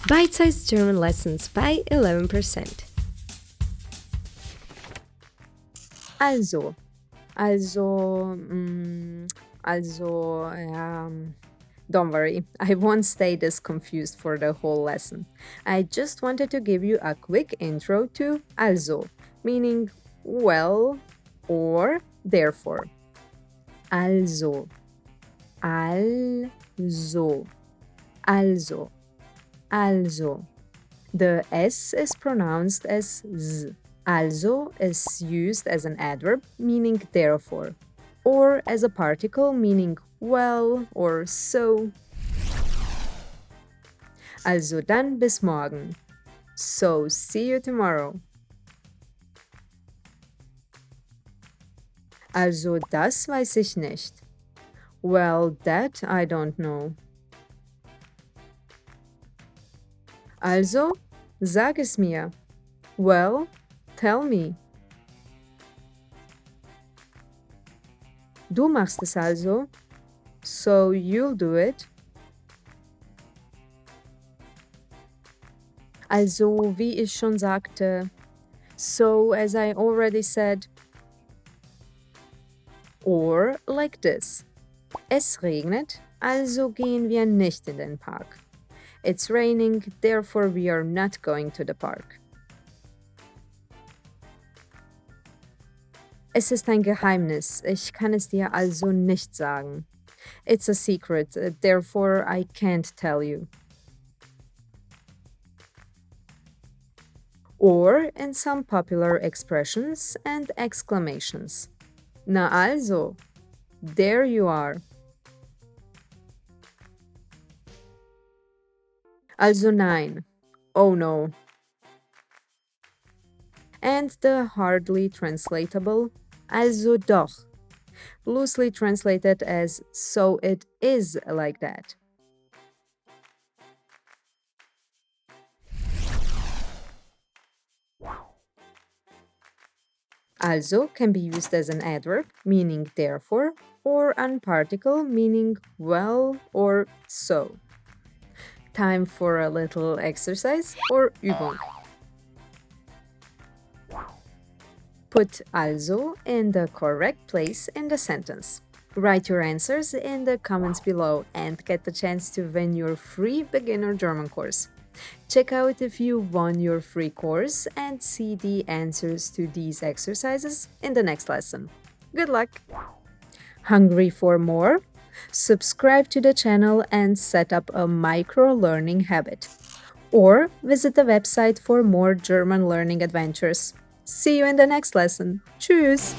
Bite-sized German lessons by 11%. Also, also, don't worry, I won't stay this confused for the whole lesson. I just wanted to give you a quick intro to also, meaning well or therefore. Also, also, also, also. The S is pronounced as Z. Also is used as an adverb meaning therefore, or as a particle meaning well or so. Also dann bis morgen. So see you tomorrow. Also das weiß ich nicht. Well, that I don't know. Also, sag es mir. Well, tell me. Du machst es also. So you'll do it. Also, wie ich schon sagte. So, as I already said. Or like this. Es regnet, also gehen wir nicht in den Park. It's raining, therefore we are not going to the park. Es ist ein Geheimnis, ich kann es dir also nicht sagen. It's a secret, therefore I can't tell you. Or in some popular expressions and exclamations. Na also, there you are. Also nein. Oh no. And the hardly translatable also doch, loosely translated as so it is like that. Also can be used as an adverb, meaning therefore, or an particle, meaning well or so. Time for a little exercise or Übung. Put also in the correct place in the sentence. Write your answers in the comments below and get the chance to win your free beginner German course. Check out if you won your free course and see the answers to these exercises in the next lesson. Good luck! Hungry for more? Subscribe to the channel and set up a micro-learning habit. Or visit the website for more German learning adventures. See you in the next lesson. Tschüss!